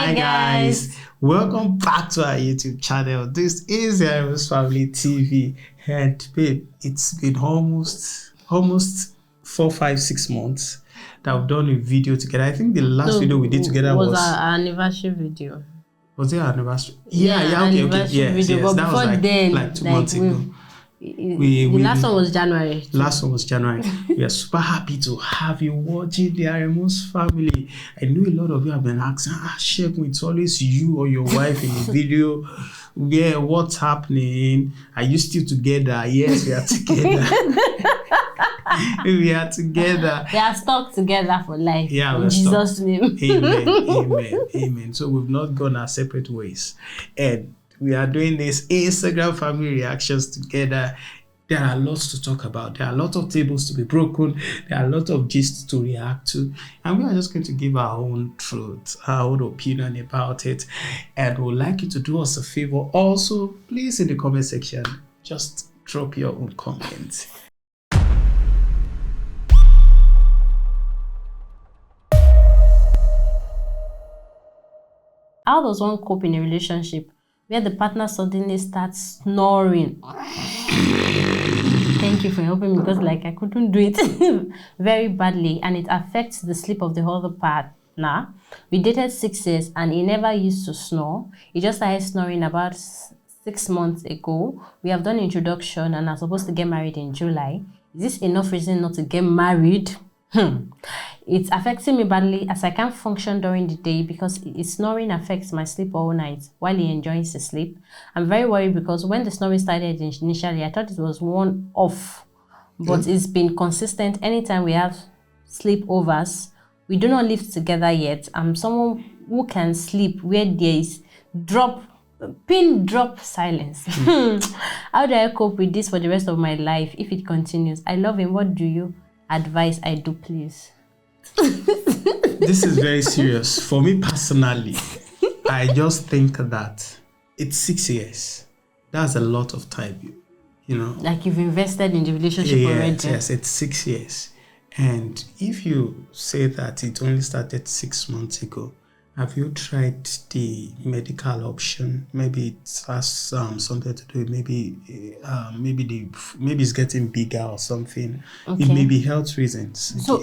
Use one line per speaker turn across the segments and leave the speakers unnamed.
Hi guys, welcome back to our YouTube channel. This is the Iris Family TV, and babe, it's been almost 4, 5, 6 months that we've done a video together. I think the last video we did together was
our anniversary video.
Was it our anniversary? Okay. Yes.
But
that
before
was
then,
like 2 months ago.
The last one was January.
Last one was January. We are super happy to have you watching the Arimus Family. I know a lot of you have been asking, Sheikh, it's always you or your wife in the video. Yeah, what's happening? Are you still together? Yes, we are together. We are together.
We are stuck together for life.
Yeah,
in Jesus' name.
Amen. So we've not gone our separate ways. And we are doing this Instagram family reactions together. There are lots to talk about. There are a lot of tables to be broken. There are a lot of gists to react to. And we are just going to give our own truth, our own opinion about it. And we'd like you to do us a favor. Also, please, in the comment section, just drop your own comments.
How does one cope in a relationship where the partner suddenly starts snoring? Thank you for helping me, because I couldn't do it very badly, and it affects the sleep of the other partner. We dated 6 years and he never used to snore. He just started snoring about 6 months ago. We have done introduction and are supposed to get married in July. Is this enough reason not to get married? It's affecting me badly, as I can't function during the day because his snoring affects my sleep all night while he enjoys his sleep. I'm very worried because when the snoring started initially, I thought it was one off, but it's been consistent anytime we have sleepovers. We do not live together yet. I'm someone who can sleep where there is pin drop silence. How do I cope with this for the rest of my life if it continues? I love him. What do you advise I do, please?
This is very serious. For me personally, I just think that it's 6 years. That's a lot of time,
Like you've invested in the relationship already.
Yes, it's 6 years. And if you say that it only started 6 months ago, have you tried the medical option? Maybe it has something to do with maybe it's getting bigger or something.
Okay.
It may be health reasons.
So,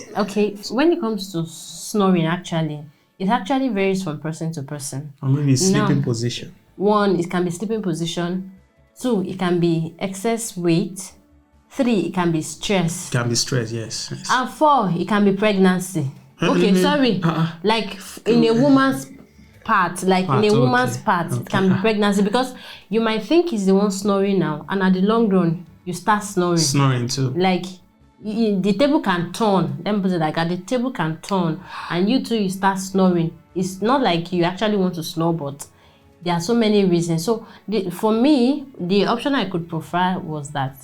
when it comes to snoring, it actually varies from person to person.
Or maybe sleeping position.
1, it can be sleeping position. 2, it can be excess weight. 3, it can be stress.
It can be stress, yes.
And 4, it can be pregnancy. Like in a woman's part, it can be pregnancy, because you might think he's the one snoring now, and at the long run you start snoring.
Snoring too.
The table can turn. Let me put it like that. The table can turn, and you start snoring. It's not like you actually want to snore, but there are so many reasons. So for me, the option I could prefer was that,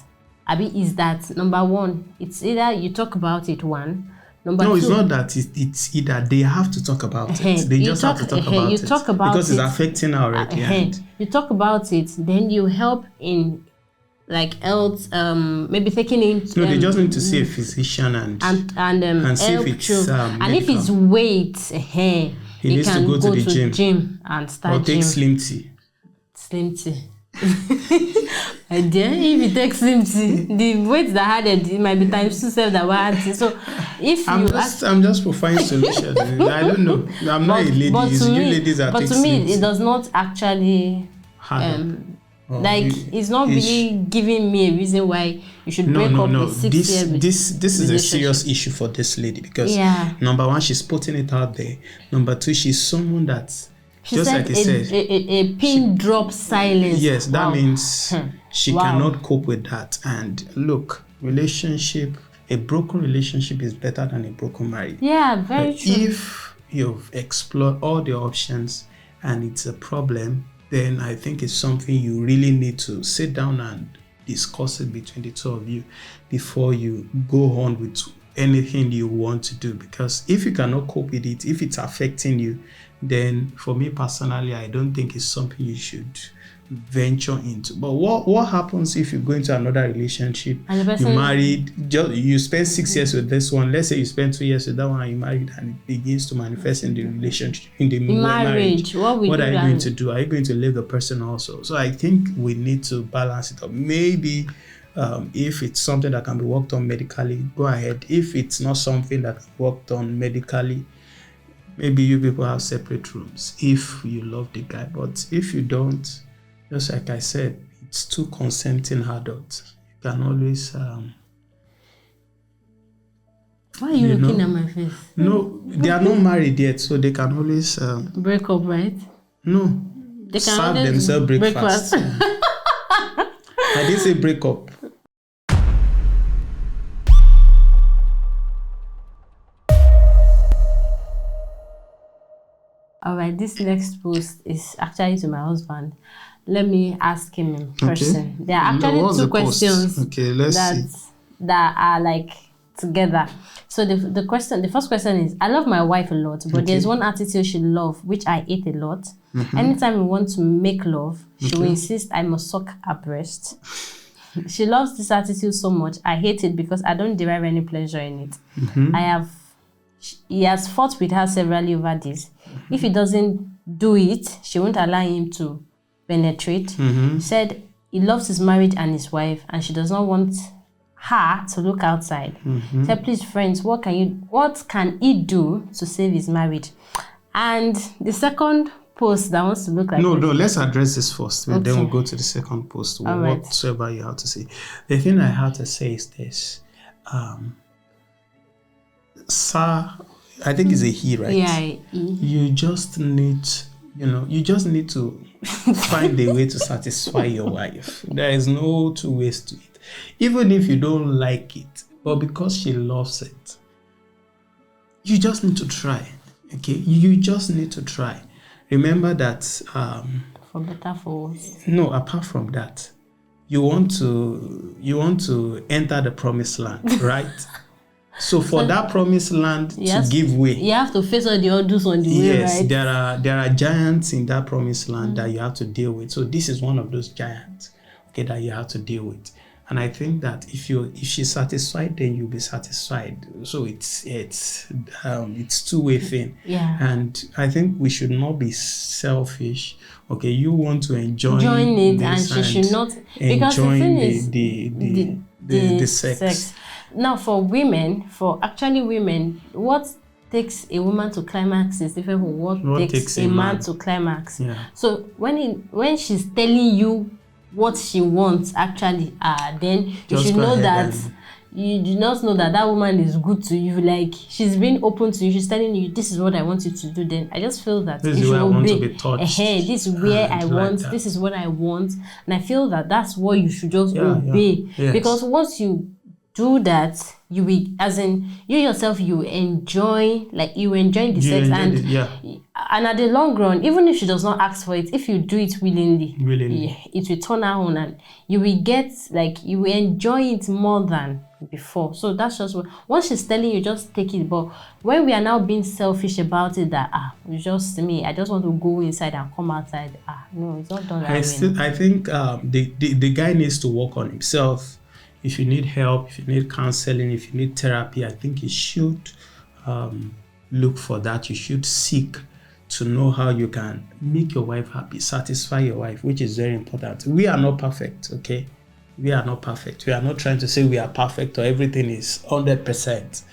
is that number 1, it's either you talk about it. 1. Number 2,
it's not that. It's either they have to talk about it. They just have to talk about it.
Talk about
because it's affecting her already.
You talk about it, then you help in health, maybe taking in.
No, they just need to see a physician and see if it's
and if it's weight, he
needs
can
to go to the
gym and start
or take Slim Tea.
Slim Tea. And then if you take Slim Tea, the weight that added, it might be times 2 that were added. So if
I'm just providing solutions. I don't know. I'm not a lady. You ladies are taking.
But to me, it does not actually it's not really giving me a reason why you should break up with 6 years.
This is a serious issue for this lady, because number 1, she's putting it out there. Number 2, she's someone that just like you said,
a pin drop silence.
Yes, that means she cannot cope with that. And look, a broken relationship is better than a broken marriage.
Yeah, very true.
If you've explored all the options and it's a problem, then I think it's something you really need to sit down and discuss it between the two of you before you go on with anything you want to do. Because if you cannot cope with it, if it's affecting you, then for me personally, I don't think it's something you should venture into. But what happens if you go into another relationship,
And the
you
person
married, you spend 6 years with this one, let's say you spend 2 years with that one, and you married, and it begins to manifest in the relationship, in the marriage.
what
What are you going to do? Are you going to leave the person also? So I think we need to balance it up. Maybe if it's something that can be worked on medically, go ahead. If it's not something that can be worked on medically, maybe you people have separate rooms if you love the guy. But if you don't, just like I said, it's two consenting adults. You can always
why are you looking at my face?
No, they are not married yet, so they can always
Break up, right?
no,
They can
serve
always
themselves breakfast.
breakfast.
I didn't say break up.
All right, this next post is actually to my husband. Let me ask him in person. There are actually
what's
two
the post?
questions
Okay, let's see.
that are like together. So the first question is, I love my wife a lot, but there's one attitude she loves, which I hate a lot. Anytime we want to make love, she will insist I must suck her breast. She loves this attitude so much. I hate it because I don't derive any pleasure in it. He has fought with her severally over this. If he doesn't do it, she won't allow him to penetrate. He said he loves his marriage and his wife, and she does not want her to look outside. Said, please, friends, what can he do to save his marriage? And the second post that wants to look like
no, let's address this first.
Okay.
Then we'll go to the second post. Whatsoever you have to say. The thing I have to say is this. Sir, I think it's a he, right?
Yeah.
You just need to find a way to satisfy your wife. There is no two ways to it. Even if you don't like it, but because she loves it, you just need to try. Okay? You just need to try. Remember that
for better, for worse.
No, apart from that, you want to enter the promised land, right? So for that promised land to give way,
you have to face all the odds on the way,
yes,
right?
there are giants in that promised land that you have to deal with. So this is one of those giants, okay, that you have to deal with. And I think that if she's satisfied, then you'll be satisfied. So it's two-way thing.
Yeah.
And I think we should not be selfish. Okay, you want to enjoy
it, and she should not, because the thing is
the sex.
Now, for women, what takes a woman to climax is different from what takes a man to climax.
Yeah.
So when she's telling you what she wants, actually, then you should know that you do not know that woman is good to you. Like, she's being open to you. She's telling you, this is what I want you to do. Then I just feel that
this is where I want to be touched.
This is where I want. This is what I want, and I feel that that's what you should just obey.
Yes.
Because once you do that, you will, as in you yourself, you enjoy the sex, and at the long run, even if she does not ask for it, if you do it willingly, it will turn her on, and you will enjoy it more than before. So that's just what, once she's telling you, just take it. But when we are now being selfish about it, that I just want to go inside and come outside, no, it's not done that way.
I think the guy needs to work on himself. If you need help, if you need counseling, if you need therapy, I think you should look for that. You should seek to know how you can make your wife happy, satisfy your wife, which is very important. We are not perfect, okay? We are not perfect. We are not trying to say we are perfect or everything is 100%.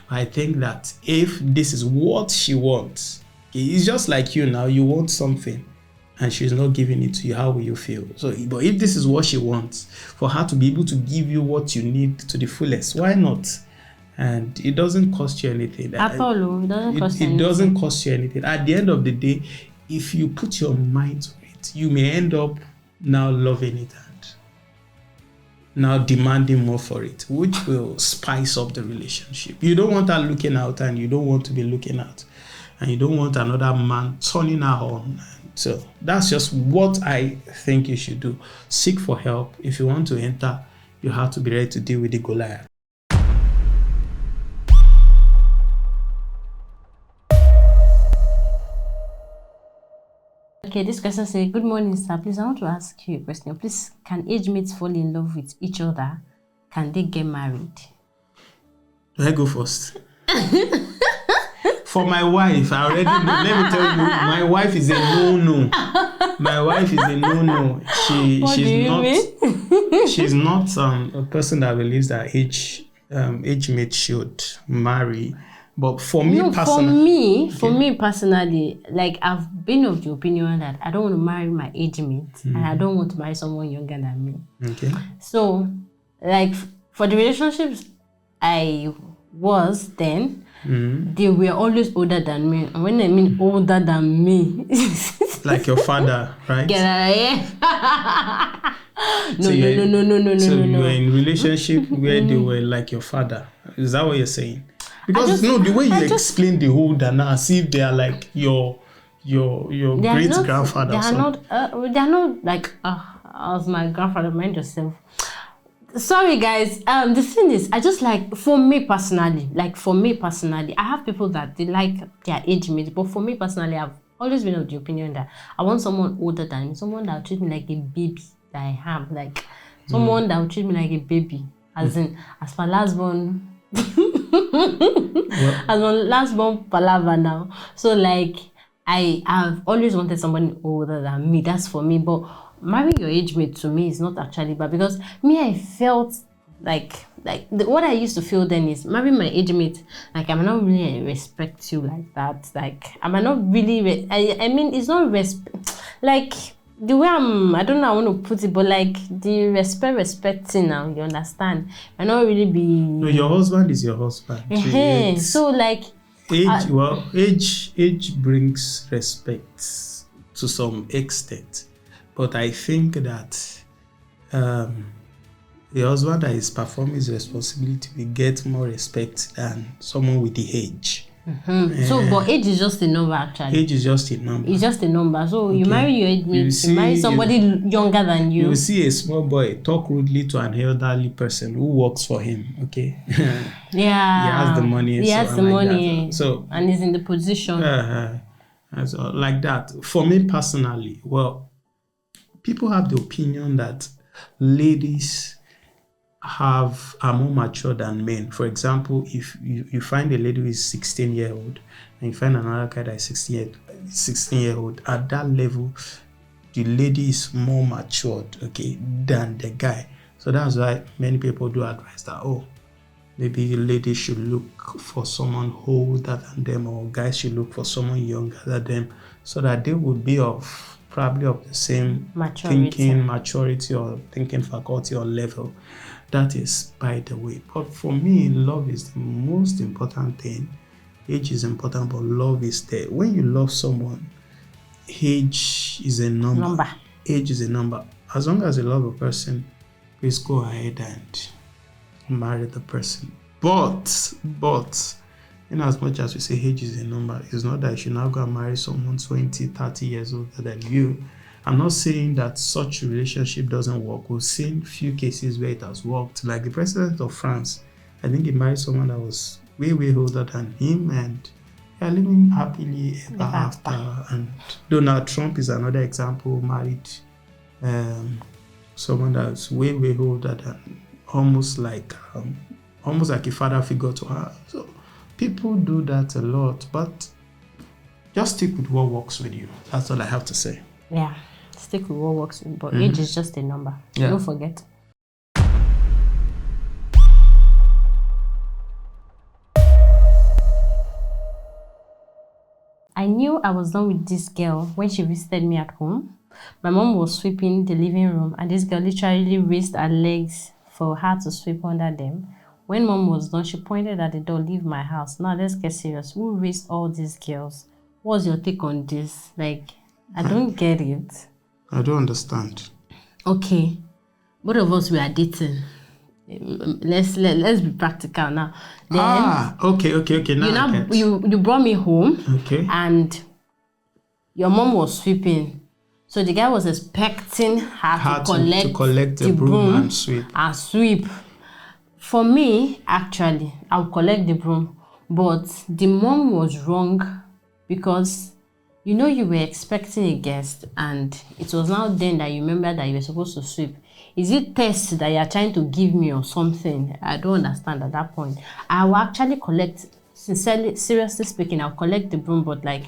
I think that if this is what she wants, okay, it's just like you now, you want something, and she's not giving it to you, how will you feel? So, but if this is what she wants, for her to be able to give you what you need to the fullest, why not? And it doesn't cost you anything.
At all, it doesn't cost
anything. It doesn't cost you anything. At the end of the day, if you put your mind to it, you may end up now loving it and now demanding more for it, which will spice up the relationship. You don't want her looking out, and you don't want to be looking out, and you don't want another man turning her on. So that's just what I think you should do. Seek for help. If you want to enter, you have to be ready to deal with the Goliath.
Okay, this question says, good morning, sir. Please, I want to ask you a question. Please, can age mates fall in love with each other? Can they get married?
Do I go first? For my wife, I already know. Let me tell you, my wife is a no-no. My wife is a no-no. She's not a person that believes that age mate should marry. But for me personally,
for me personally, like I've been of the opinion that I don't want to marry my age mate, and I don't want to marry someone younger than me.
Okay.
So, like for the relationships I was then, they were always older than me. And when I mean older than me,
like your father, right?
Get out of here. No.
So you were in relationship where they were like your father. Is that what you're saying? Because the way you explain the older now, as if they are like your great grandfather.
They are not like as my grandfather. Mind yourself. Sorry guys, the thing is, I just like, for me personally, I have people that they like their age mates, but for me personally, I've always been of the opinion that I want someone older than me, someone that will treat me like a baby that I have, like someone that will treat me like a baby, as in, as for last born, as my last born palaver now. So like, I have always wanted someone older than me. That's for me, but marrying your age mate to me is not actually bad, because me, I felt what I used to feel then is marrying my age mate, like I might not really respect you like that, like I might not really I mean, it's not respect, like the way I don't know how I want to put it, but like the respecting now, you understand, might not really be.
No, your husband is your husband.
So like
age brings respect to some extent. But I think that the husband that is performing his responsibility will get more respect than someone with the age.
So, but age is just a number, actually.
Age is just a number.
It's just a number. So, you marry your age mate, you marry somebody younger than you.
You will see a small boy talk rudely to an elderly person who works for him, okay?
Yeah.
He has the money.
So, and he's in the position.
So, like that. For me personally, well, people have the opinion that ladies are more mature than men. For example, if you find a lady who is 16-year-old and you find another guy that is 16-year-old, at that level, the lady is more matured, okay, than the guy. So that's why many people do advise that, maybe the lady should look for someone older than them, or guys should look for someone younger than them, so that they would be probably of the same thinking maturity or thinking faculty or level. That is by the way. But for me, love is the most important thing. Age is important, but love is there. When you love someone, age is a number. Age is a number. As long as you love a person, please go ahead and marry the person. But in as much as we say age is a number, it's not that you should now go and marry someone 20, 30 years older than you. I'm not saying that such a relationship doesn't work. We've seen few cases where it has worked. Like the president of France, I think he married someone that was way, way older than him, and they are living happily ever after. And Donald Trump is another example, married someone that's way, way older than, almost like a father figure to her. So people do that a lot, but just stick with what works with you. That's all I have to say.
Yeah, stick with what works, but age is just a number. Yeah. Don't forget. I knew I was done with this girl when she visited me at home. My mom was sweeping the living room, and this girl literally raised her legs for her to sweep under them. When mom was done, she pointed at the door, "Leave my house." Now let's get serious. Who raised all these girls? What's your take on this? Like, I don't get it.
I don't understand.
Okay, both of us were dating. Let's be practical now. Then,
okay. Now
you brought me home.
Okay.
And your mom was sweeping, so the guy was expecting her to collect the broom and sweep. For me, actually, I'll collect the broom, but the mom was wrong, because you know you were expecting a guest and it was now then that you remember that you were supposed to sweep. Is it test that you're trying to give me or something? I don't understand at that point. I will actually collect, sincerely, seriously speaking, I'll collect the broom, but like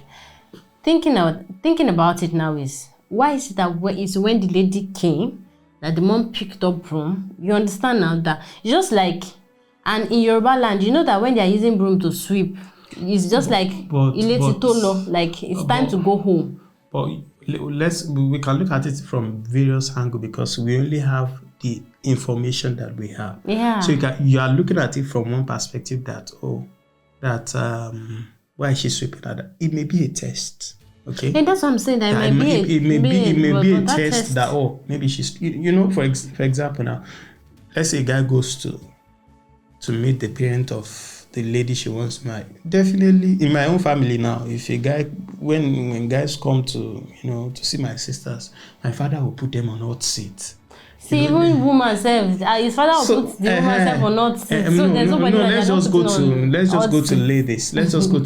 thinking about it now is, why is it that when the lady came that the mom picked up broom? You understand now that it's just like, and in Yoruba land, you know that when they are using broom to sweep, it's just like like it's time to go home.
But we can look at it from various angles because we only have the information that we have.
Yeah.
So you are looking at it from one perspective that why is she sweeping at that? It may be a test. Okay.
And that's what I'm saying. That it may be
a test that maybe she's for example now, let's say a guy goes to meet the parent of the lady she wants to marry. Definitely in my own family now, if a guy when guys come to to see my sisters, my father will put them on hot seat.
See, even woman self, his father will put the woman self on hot seat. So there's nobody
let's just go to ladies. Let's just go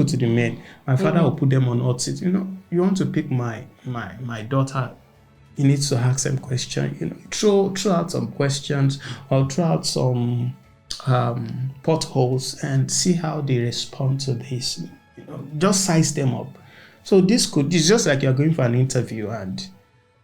to the men. My father will put them on hot seat. You want to pick my daughter, you need to ask them questions. Throw out some questions or throw out some potholes and see how they respond to this. Just size them up. So it's just like you're going for an interview and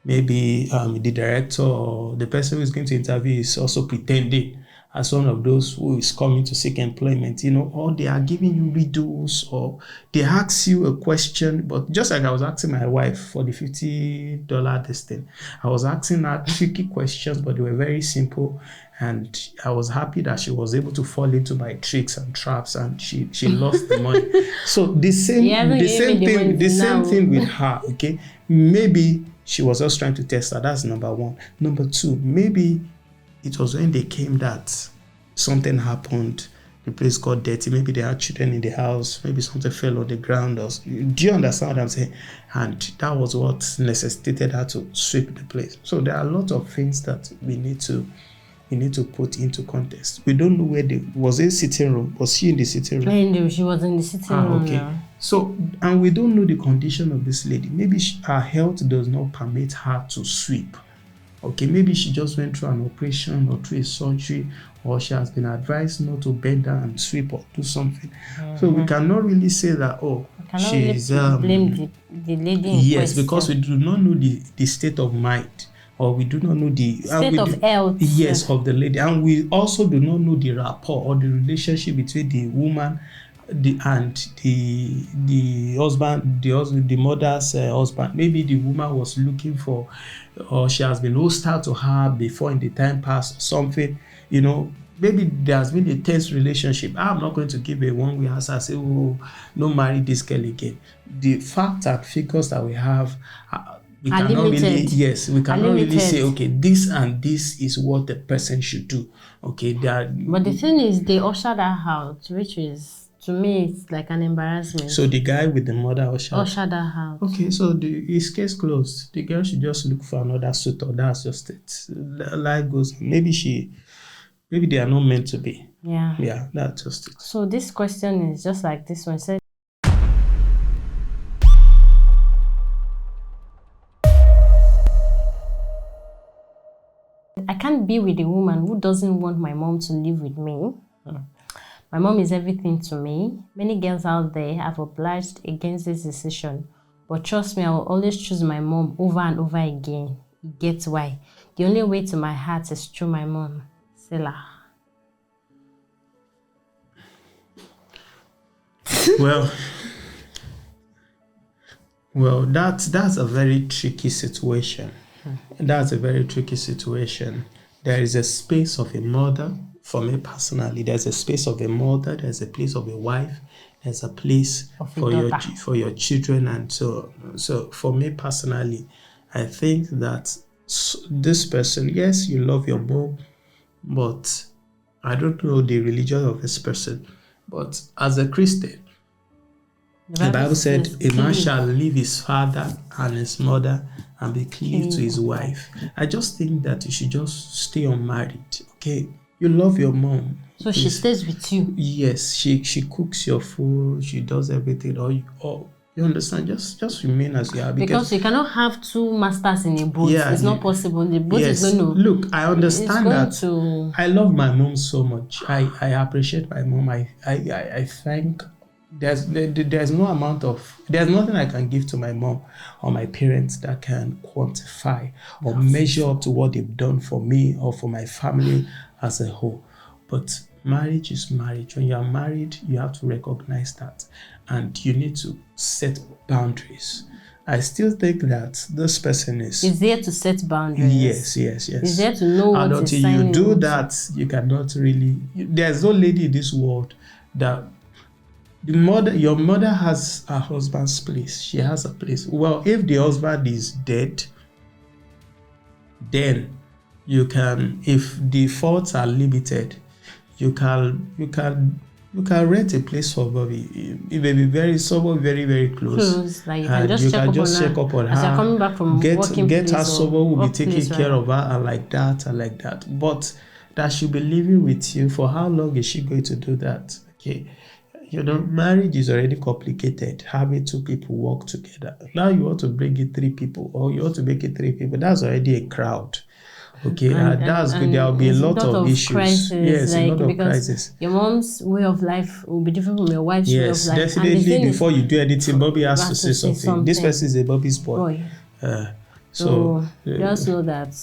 maybe the director or the person who is going to interview is also pretending as one of those who is coming to seek employment, or they are giving you riddles or they ask you a question. But just like I was asking my wife for the $50 this thing, I was asking her tricky questions, but they were very simple. And I was happy that she was able to fall into my tricks and traps, and she lost the money. So the same thing with her. Okay, maybe she was just trying to test her. That's number one. Number two, maybe it was when they came that something happened. The place got dirty. Maybe they had children in the house. Maybe something fell on the ground. Do you understand what I'm saying? And that was what necessitated her to sweep the place. So there are a lot of things that we need to put into context. We don't know where was it sitting room? Was she in the sitting room?
No, she was in the sitting room.
Okay.
Yeah.
So, and we don't know the condition of this lady. Maybe her health does not permit her to sweep. Okay, maybe she just went through an operation or through a surgery, or she has been advised not to bend down and sweep or do something. Mm-hmm. So we cannot really say that, she's
blame the lady in
yes,
question.
because we do not know the state of mind, or we do not know the
state of health.
Yes, of the lady. And we also do not know the rapport or the relationship between the woman and the husband, the mother's husband. Maybe the woman was looking for, or she has been hostile to her before in the time past, something, maybe there has been a tense relationship. I'm not going to give a one-way answer, say, no, marry this girl again. The facts and figures that we have, we cannot really say, okay, this and this is what the person should do. Okay,
but the thing is, they ushered her out, which is, to me, it's like an embarrassment.
So the guy with the mother
ushered her out.
Okay, so his case closed. The girl should just look for another suitor. That's just it. Life goes. Maybe they are not meant to be.
Yeah.
Yeah, that's just it.
So this question is just like this one said. I can't be with a woman who doesn't want my mom to live with me. My mom is everything to me. Many girls out there have obliged against this decision. But trust me, I will always choose my mom over and over again. You get why? The only way to my heart is through my mom. Selah.
Well, that's a very tricky situation. That's a very tricky situation. There is a space of a mother. For me personally, there's a space of a mother, there's a place of a wife, there's a place for your children, and so for me personally, I think that this person, yes, you love your mom, but I don't know the religion of this person, but as a Christian, the Bible said a man shall leave his father and his mother and be cleaved to his wife. I just think that you should just stay unmarried, okay? You love your mom.
So she stays with you?
Yes, she cooks your food, she does everything. Or You understand? Just remain as you are.
Because you cannot have two masters in a boat.
Yeah,
it's not possible. The boat is going to...
Look, I understand that.
To...
I love my mom so much. I appreciate my mom. I thank... There's no amount of... There's nothing I can give to my mom or my parents that can quantify or measure up to what they've done for me or for my family as a whole. But marriage is marriage. When you are married, you have to recognize that. And you need to set boundaries. I still think that this person is
there to set boundaries.
Yes.
Is there to know what
and
is
until you do
into.
that, you cannot really... There's no lady in this world that... Your mother has her husband's place. She has a place. Well, if the husband is dead, then you can, if the faults are limited, you can rent a place for Bobby. It may be very, very close.
Like you can just check up on her. As you're coming back from
get her someone who will be taking care of her and like that. But that she'll be living with you. For how long is she going to do that? Okay. Marriage is already complicated. Having two people work together. Now you want to bring in three people, or you want to make it three people. That's already a crowd. Okay, that's good. There will be a lot of issues.
Crisis,
yes, a lot of crisis.
Your mom's way of life will be different from your wife's way of life.
Yes, definitely. Before you do anything, Bobby has to say something. This person is a Bobby's boy. So
just know that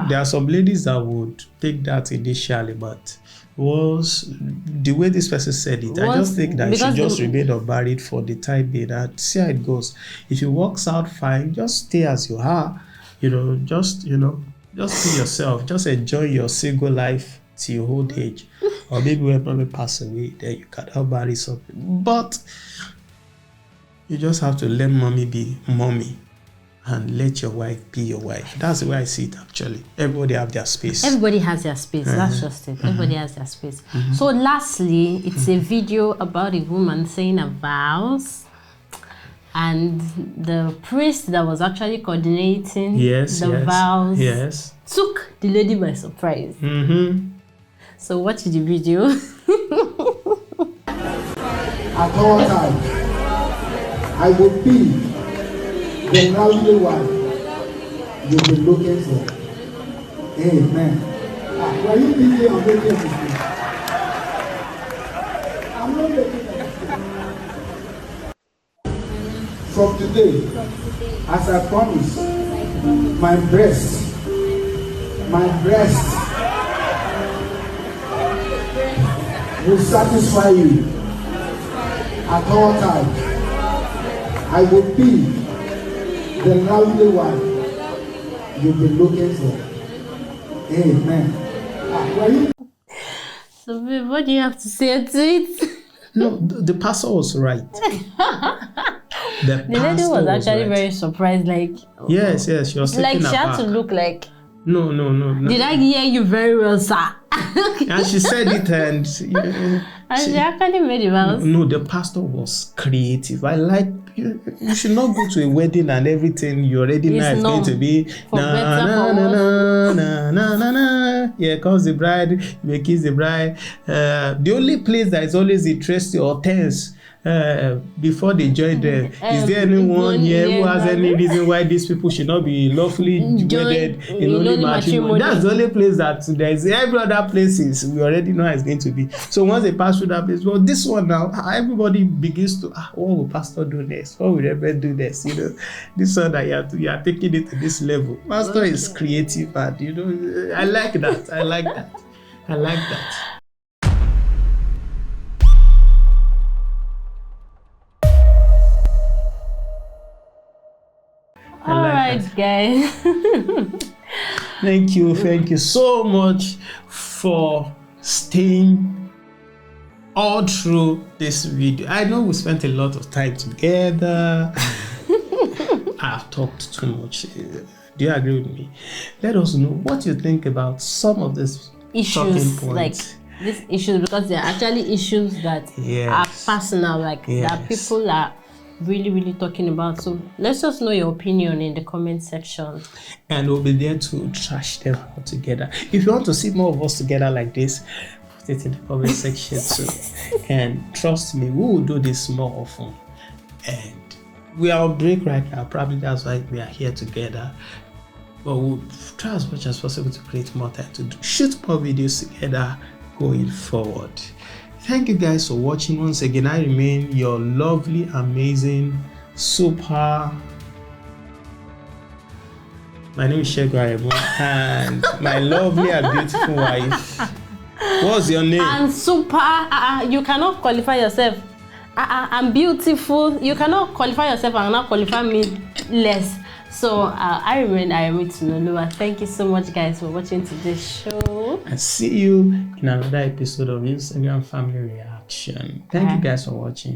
there are some ladies that would take that initially, but was the way this person said it, I just think that you should just remain unmarried for the time being and see how it goes. If it works out fine, just stay as you are. Just be yourself. Just enjoy your single life till your old age, or maybe when mommy pass away, then you can help marry something. But you just have to let mommy be mommy and let your wife be your wife. That's the way I see it, actually. Everybody have their space.
Everybody has their space. That's just it. Everybody has their space. So lastly, it's a video about a woman saying her vows, and the priest that was actually coordinating the vows took the lady by surprise. So watch the video.
At all times, I would be the lovely one you've been looking for. Amen. Were you thinking of making a mistake? I'm not making a mistake. From today, as I promise, my breast will satisfy you at all times. I will be the lovely one you've been looking for. Amen.
So, babe, what do you have to say to it?
No, the pastor was right. The
lady was actually very surprised. Like,
yes, she was
like
taken
she
aback.
had to look like.
No.
Did I hear you very well, sir?
And she said it, and
she actually made it well.
No, the pastor was creative. I like you should not go to a wedding and everything you already know it's going to be na. Here comes the bride, you may kiss the bride. The only place that is always interesting or tense before they join them, is there anyone here who has any reason why these people should not be lawfully wedded in only matrimony? That's the only place that there is. Every other places we already know how it's going to be. So once they pass through that place, well, this one now, everybody begins to what will pastor do next? What will Reverend do next? This one that you are taking it to this level. Pastor is creative, and I like that. I like that.
All right, guys.
Thank you so much for staying all through this video. I know we spent a lot of time together. I've talked too much. Do you agree with me? Let us know what you think about some of these
issues,
talking points.
like these issues, because they're actually issues that are personal, like that people are really talking about. So let's just know your opinion in the comment section,
and we'll be there to trash them all together. If you want to see more of us together like this, put it in the comment section too. And trust me, we will do this more often, and we are on break right now. Probably that's why we are here together. But we'll try as much as possible to create more time to shoot more videos together going forward. Thank you guys for watching. Once again, I remain your lovely, amazing, super. My name is Shegun Aremu, and my lovely and beautiful wife. What's your name?
And super. You cannot qualify yourself. I'm beautiful. You cannot qualify yourself and not qualify me less. So I remain Aremu Tunoluwa. Thank you so much, guys, for watching today's show.
And see you in another episode of Instagram Family Reaction. Thank you guys for watching.